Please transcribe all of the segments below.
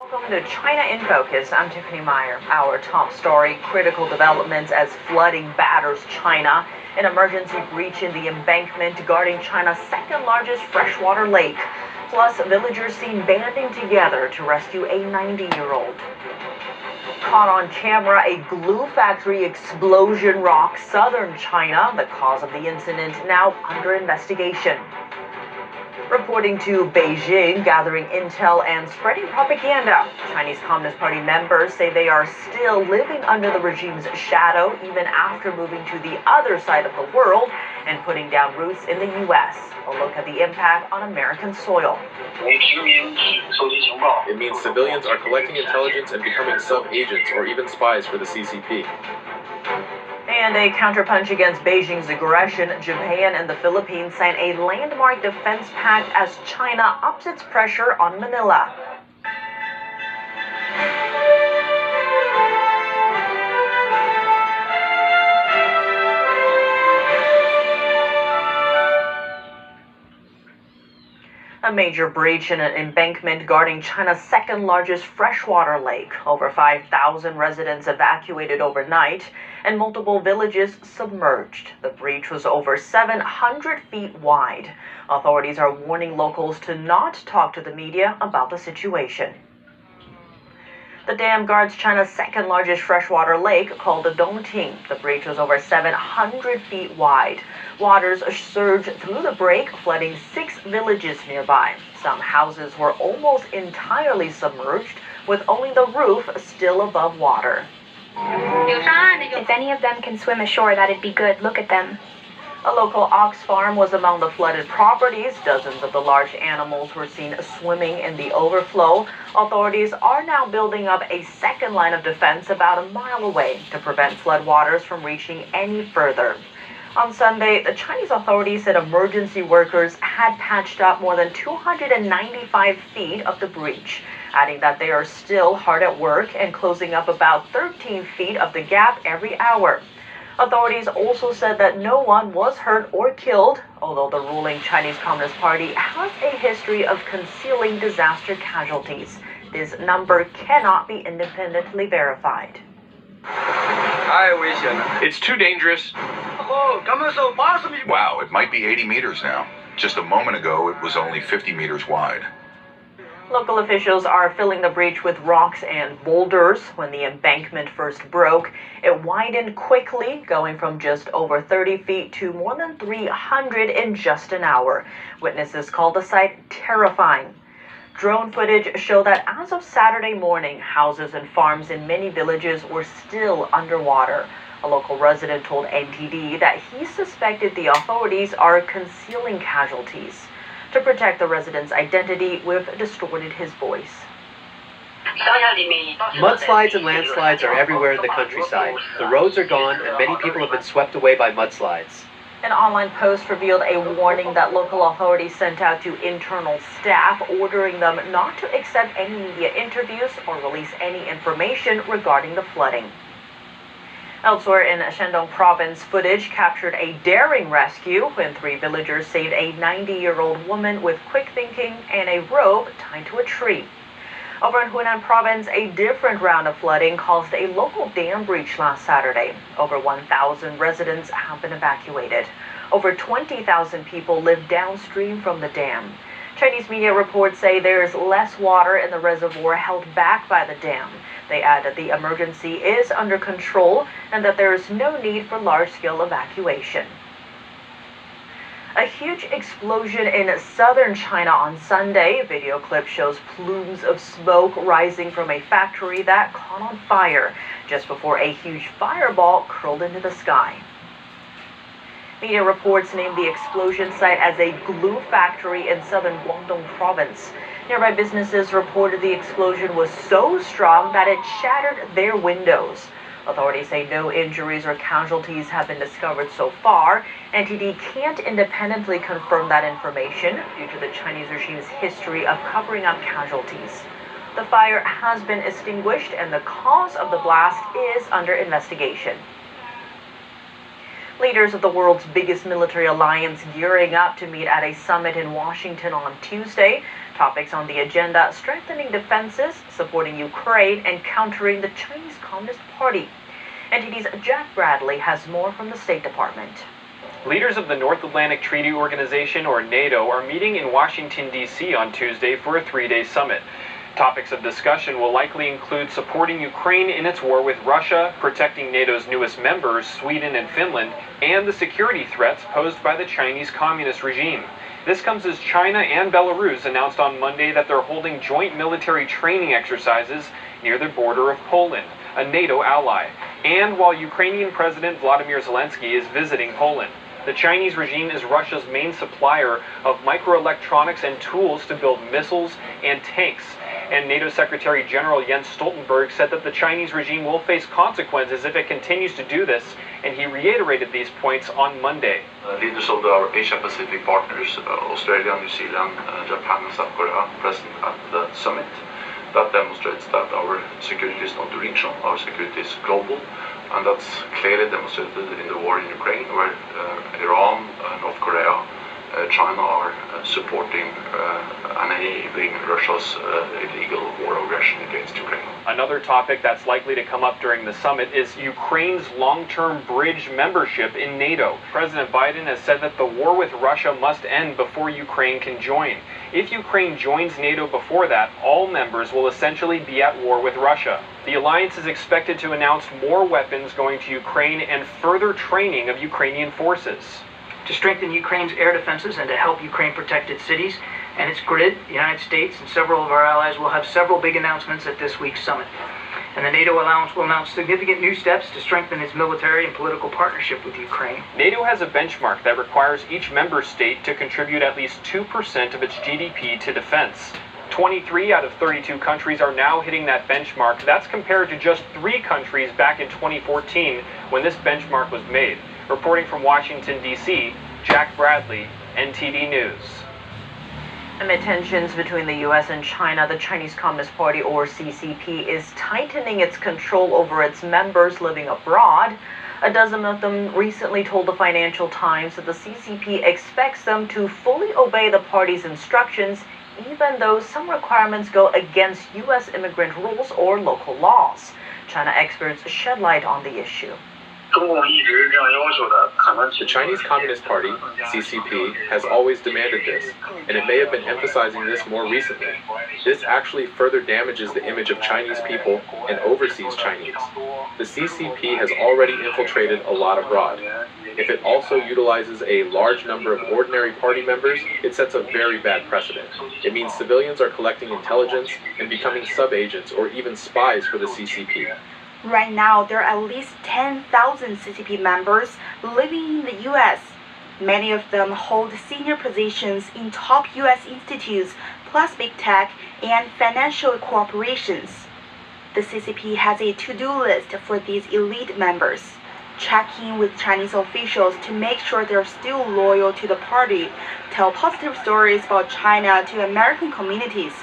Welcome to China in Focus. I'm Tiffany Meyer. Our top story, critical developments as flooding batters China. An emergency breach in the embankment guarding China's second largest freshwater lake. Plus, villagers seen banding together to rescue a 90-year-old. Caught on camera, a glue factory explosion rocks southern China. The cause of the incident now under investigation. Reporting to Beijing, gathering intel and spreading propaganda. Chinese Communist Party members say they are still living under the regime's shadow even after moving to the other side of the world and putting down roots in the U.S. A look at the impact on American soil. It means civilians are collecting intelligence and becoming sub-agents or even spies for the CCP. And a counterpunch against Beijing's aggression, Japan and the Philippines sign a landmark defense pact as China ups its pressure on Manila. A major breach in an embankment guarding China's second largest freshwater lake. Over 5,000 residents evacuated overnight and multiple villages submerged. The breach was over 700 feet wide. Authorities are warning locals to not talk to the media about the situation. The dam guards China's second largest freshwater lake called the Dongting. The breach was over 700 feet wide. Waters surged through the break, flooding 6 villages nearby. Some houses were almost entirely submerged, with only the roof still above water. If any of them can swim ashore, that'd be good. Look at them. A local ox farm was among the flooded properties. Dozens of the large animals were seen swimming in the overflow. Authorities are now building up a second line of defense about a mile away to prevent floodwaters from reaching any further. On Sunday, the Chinese authorities said emergency workers had patched up more than 295 feet of the breach, adding that they are still hard at work and closing up about 13 feet of the gap every hour. Authorities also said that no one was hurt or killed, although the ruling Chinese Communist Party has a history of concealing disaster casualties. This number cannot be independently verified. It's too dangerous. Wow, it might be 80 meters now. Just a moment ago, it was only 50 meters wide. Local officials are filling the breach with rocks and boulders. When the embankment first broke, it widened quickly, going from just over 30 feet to more than 300 in just an hour. Witnesses call the sight terrifying. Drone footage show that as of Saturday morning, houses and farms in many villages were still underwater. A local resident told NTD that he suspected the authorities are concealing casualties. To protect the resident's identity, we've distorted his voice. Mudslides and landslides are everywhere in the countryside. The roads are gone, and many people have been swept away by mudslides. An online post revealed a warning that local authorities sent out to internal staff, ordering them not to accept any media interviews or release any information regarding the flooding. Elsewhere in Shandong province, footage captured a daring rescue when 3 villagers saved a 90-year-old woman with quick thinking and a rope tied to a tree. Over in Hunan province, a different round of flooding caused a local dam breach last Saturday. Over 1,000 residents have been evacuated. Over 20,000 people live downstream from the dam. Chinese media reports say there is less water in the reservoir held back by the dam. They add that the emergency is under control and that there is no need for large-scale evacuation. A huge explosion in southern China on Sunday. A video clip shows plumes of smoke rising from a factory that caught on fire just before a huge fireball curled into the sky. Media reports named the explosion site as a glue factory in southern Guangdong province. Nearby businesses reported the explosion was so strong that it shattered their windows. Authorities say no injuries or casualties have been discovered so far. NTD can't independently confirm that information due to the Chinese regime's history of covering up casualties. The fire has been extinguished and the cause of the blast is under investigation. Leaders of the world's biggest military alliance gearing up to meet at a summit in Washington on Tuesday. Topics on the agenda: strengthening defenses, supporting Ukraine, and countering the Chinese Communist Party. NTD's Jack Bradley has more from the State Department. Leaders of the North Atlantic Treaty Organization, or NATO, are meeting in Washington, D.C. on Tuesday for a three-day summit. Topics of discussion will likely include supporting Ukraine in its war with Russia, protecting NATO's newest members, Sweden and Finland, and the security threats posed by the Chinese Communist regime. This comes as China and Belarus announced on Monday that they're holding joint military training exercises near the border of Poland, a NATO ally, and while Ukrainian President Vladimir Zelensky is visiting Poland. The Chinese regime is Russia's main supplier of microelectronics and tools to build missiles and tanks. And NATO Secretary General Jens Stoltenberg said that the Chinese regime will face consequences if it continues to do this, and he reiterated these points on Monday. Leaders of our Asia-Pacific partners, Australia, New Zealand, Japan and South Korea, present at the summit. That demonstrates that our security is not regional, our security is global. And that's clearly demonstrated in the war in Ukraine, where Iran, North Korea, China are supporting and enabling Russia's illegal war aggression against Ukraine. Another topic that's likely to come up during the summit is Ukraine's long-term bridge membership in NATO. President Biden has said that the war with Russia must end before Ukraine can join. If Ukraine joins NATO before that, all members will essentially be at war with Russia. The alliance is expected to announce more weapons going to Ukraine and further training of Ukrainian forces. To strengthen Ukraine's air defenses and to help Ukraine protect its cities and its grid, the United States and several of our allies will have several big announcements at this week's summit. And the NATO alliance will announce significant new steps to strengthen its military and political partnership with Ukraine. NATO has a benchmark that requires each member state to contribute at least 2% of its GDP to defense. 23 out of 32 countries are now hitting that benchmark. That's compared to just 3 countries back in 2014 when this benchmark was made. Reporting from Washington, D.C., Jack Bradley, NTD News. Amid tensions between the U.S. and China, the Chinese Communist Party, or CCP, is tightening its control over its members living abroad. A dozen of them recently told the Financial Times that the CCP expects them to fully obey the party's instructions, even though some requirements go against U.S. immigrant rules or local laws. China experts shed light on the issue. The Chinese Communist Party, CCP, has always demanded this, and it may have been emphasizing this more recently. This actually further damages the image of Chinese people and overseas Chinese. The CCP has already infiltrated a lot abroad. If it also utilizes a large number of ordinary party members, it sets a very bad precedent. It means civilians are collecting intelligence and becoming sub-agents or even spies for the CCP. Right now, there are at least 10,000 CCP members living in the U.S. Many of them hold senior positions in top U.S. institutes, plus big tech and financial corporations. The CCP has a to-do list for these elite members. Checking with Chinese officials to make sure they're still loyal to the party, tell positive stories about China to American communities,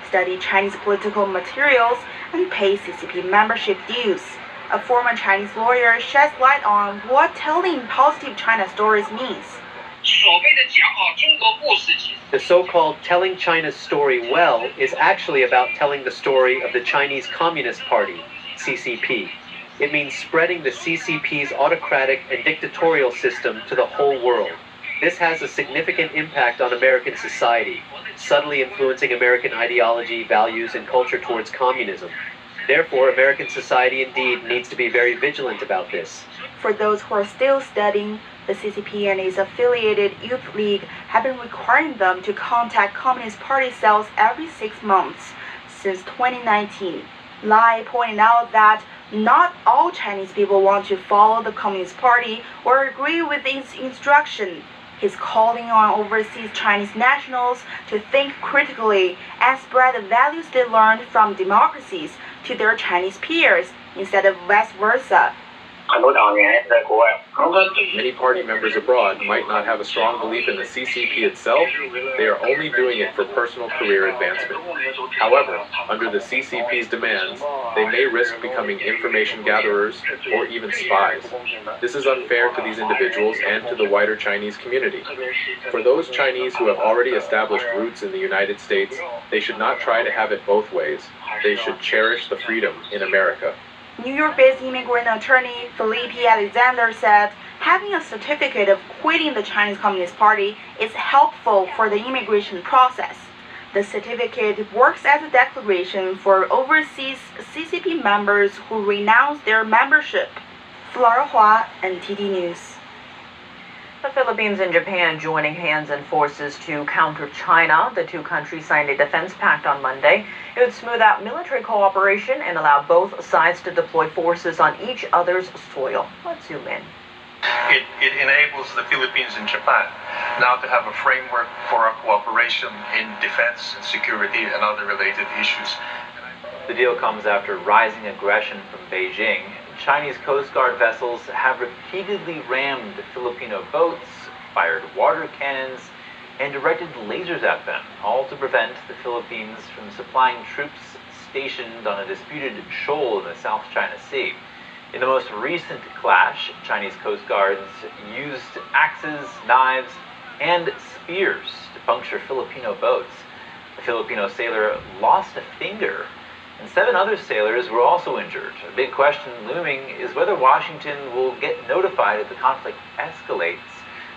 study Chinese political materials, and pay CCP membership dues. A former Chinese lawyer sheds light on what telling positive China stories means. The so-called telling China's story well is actually about telling the story of the Chinese Communist Party, CCP. It means spreading the CCP's autocratic and dictatorial system to the whole world. This has a significant impact on American society, subtly influencing American ideology, values, and culture towards communism. Therefore, American society indeed needs to be very vigilant about this. For those who are still studying, the CCP and its affiliated Youth League have been requiring them to contact Communist Party cells every 6 months since 2019. Lai pointed out that not all Chinese people want to follow the Communist Party or agree with its instruction. He's calling on overseas Chinese nationals to think critically and spread the values they learned from democracies to their Chinese peers instead of vice versa. Many party members abroad might not have a strong belief in the CCP itself. They are only doing it for personal career advancement. However, under the CCP's demands, they may risk becoming information gatherers or even spies. This is unfair to these individuals and to the wider Chinese community. For those Chinese who have already established roots in the United States, they should not try to have it both ways. They should cherish the freedom in America. New York-based immigrant attorney Felipe Alexander said having a certificate of quitting the Chinese Communist Party is helpful for the immigration process. The certificate works as a declaration for overseas CCP members who renounce their membership. Flora Hua, NTD News. The Philippines and Japan joining hands and forces to counter China. The two countries signed a defense pact on Monday. It would smooth out military cooperation and allow both sides to deploy forces on each other's soil. Let's zoom in. It enables the Philippines and Japan now to have a framework for cooperation in defense and security and other related issues. The deal comes after rising aggression from Beijing. Chinese Coast Guard vessels have repeatedly rammed Filipino boats, fired water cannons, and directed lasers at them, all to prevent the Philippines from supplying troops stationed on a disputed shoal in the South China Sea. In the most recent clash, Chinese Coast Guards used axes, knives, and spears to puncture Filipino boats. A Filipino sailor lost a finger, and 7 other sailors were also injured. A big question looming is whether Washington will get notified if the conflict escalates.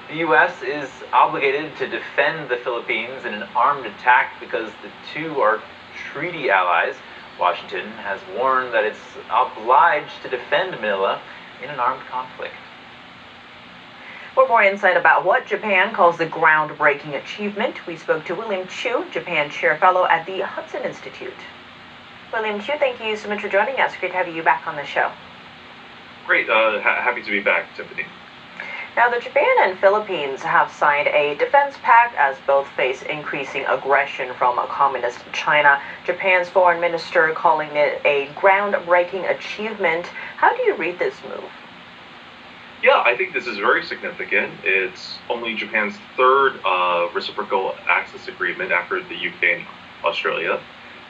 The U.S. is obligated to defend the Philippines in an armed attack because the two are treaty allies. Washington has warned that it's obliged to defend Manila in an armed conflict. For more insight about what Japan calls the groundbreaking achievement, we spoke to William Chu, Japan Chair Fellow at the Hudson Institute. William Chu, thank you so much for joining us. Great to have you back on the show. Great. Happy to be back, Tiffany. Now, the Japan and Philippines have signed a defense pact as both face increasing aggression from communist China. Japan's foreign minister calling it a groundbreaking achievement. How do you read this move? Yeah, I think this is very significant. It's only Japan's third reciprocal access agreement after the UK and Australia.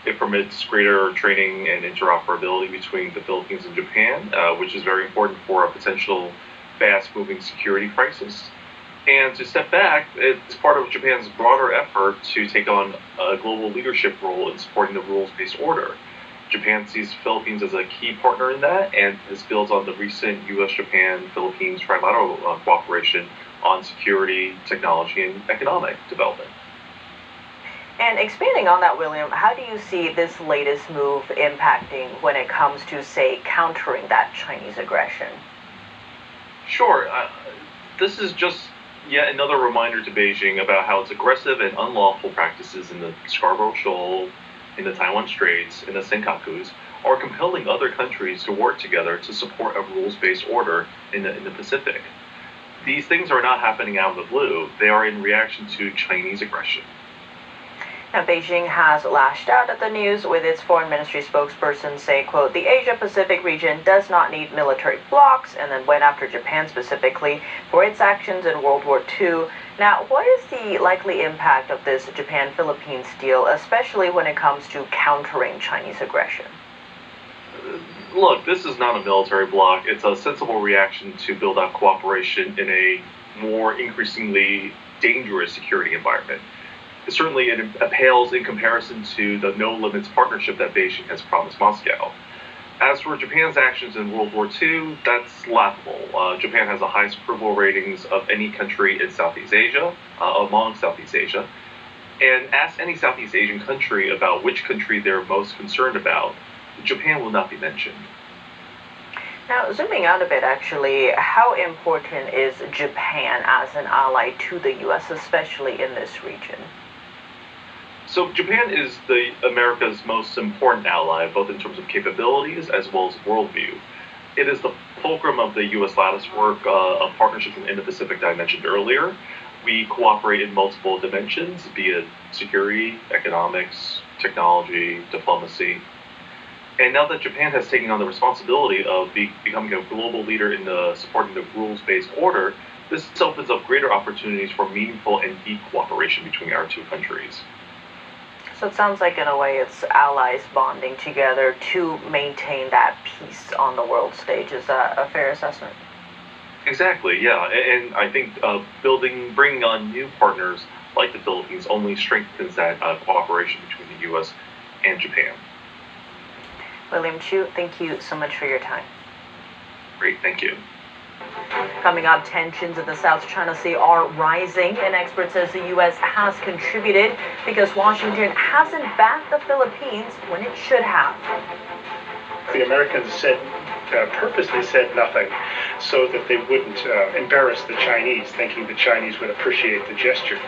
It permits greater training and interoperability between the Philippines and Japan, which is very important for a potential fast-moving security crisis. And to step back, it's part of Japan's broader effort to take on a global leadership role in supporting the rules-based order. Japan sees the Philippines as a key partner in that, and this builds on the recent U.S.-Japan-Philippines trilateral cooperation on security, technology, and economic development. And expanding on that, William, how do you see this latest move impacting when it comes to, say, countering that Chinese aggression? Sure. This is just yet another reminder to Beijing about how its aggressive and unlawful practices in the Scarborough Shoal, in the Taiwan Straits, in the Senkakus, are compelling other countries to work together to support a rules-based order in the Pacific. These things are not happening out of the blue. They are in reaction to Chinese aggression. Now, Beijing has lashed out at the news with its foreign ministry spokesperson saying, quote, the Asia-Pacific region does not need military blocs, and then went after Japan specifically for its actions in World War II. Now, what is the likely impact of this Japan-Philippines deal, especially when it comes to countering Chinese aggression? Look, this is not a military bloc. It's a sensible reaction to build out cooperation in a more increasingly dangerous security environment. Certainly, it pales in comparison to the no-limits partnership that Beijing has promised Moscow. As for Japan's actions in World War II, that's laughable. Japan has the highest approval ratings of any country in Southeast Asia, among Southeast Asia. And ask any Southeast Asian country about which country they're most concerned about, Japan will not be mentioned. Now, zooming out a bit, actually, how important is Japan as an ally to the U.S., especially in this region? So Japan is America's most important ally, both in terms of capabilities as well as worldview. It is the fulcrum of the U.S. lattice work of partnerships in the Pacific that I mentioned earlier. We cooperate in multiple dimensions, be it security, economics, technology, diplomacy. And now that Japan has taken on the responsibility of becoming a global leader in supporting the rules-based order, this opens up greater opportunities for meaningful and deep cooperation between our two countries. So it sounds like, in a way, it's allies bonding together to maintain that peace on the world stage. Is that a fair assessment? Exactly, yeah. And I think bringing on new partners like the Philippines only strengthens that cooperation between the U.S. and Japan. William Chu, thank you so much for your time. Great, thank you. Coming up, tensions in the South China Sea are rising. An expert says the U.S. has contributed because Washington hasn't backed the Philippines when it should have. The Americans purposely said nothing so that they wouldn't embarrass the Chinese, thinking the Chinese would appreciate the gesture.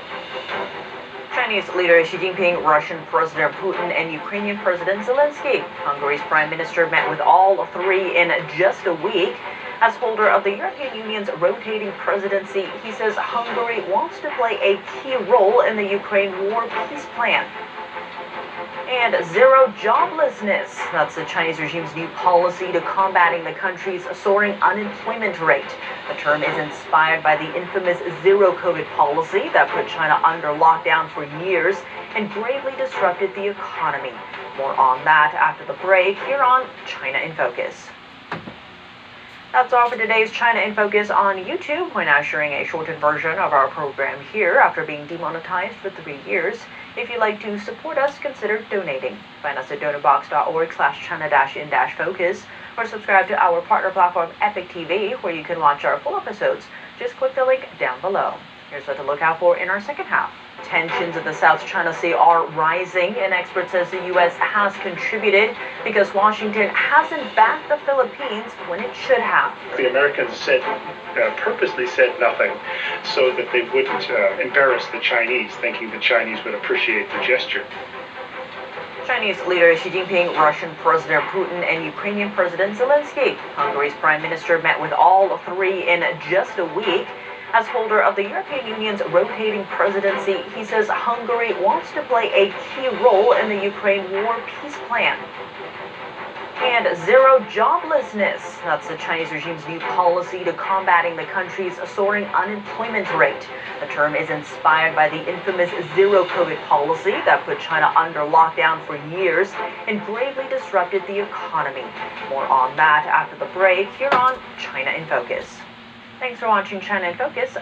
Chinese leader Xi Jinping, Russian President Putin, and Ukrainian President Zelensky. Hungary's prime minister met with all three in just a week. As holder of the European Union's rotating presidency, he says Hungary wants to play a key role in the Ukraine war peace plan. And zero joblessness. That's the Chinese regime's new policy to combating the country's soaring unemployment rate. The term is inspired by the infamous zero-COVID policy that put China under lockdown for years and gravely disrupted the economy. More on that after the break here on China in Focus. That's all for today's China in Focus on YouTube. We're now sharing a shortened version of our program here after being demonetized for 3 years. If you'd like to support us, consider donating. Find us at donorbox.org/China-in-focus or subscribe to our partner platform Epic TV, where you can watch our full episodes. Just click the link down below. Here's what to look out for in our second half. Tensions in the South China Sea are rising. An expert says the U.S. has contributed because Washington hasn't backed the Philippines when it should have. The Americans purposely said nothing so that they wouldn't embarrass the Chinese, thinking the Chinese would appreciate the gesture. Chinese leader Xi Jinping, Russian President Putin, and Ukrainian President Zelensky. Hungary's prime minister met with all three in just a week. As holder of the European Union's rotating presidency, he says Hungary wants to play a key role in the Ukraine war peace plan. And zero joblessness. That's the Chinese regime's new policy to combating the country's soaring unemployment rate. The term is inspired by the infamous zero-COVID policy that put China under lockdown for years and gravely disrupted the economy. More on that after the break here on China in Focus. Thanks for watching China in Focus.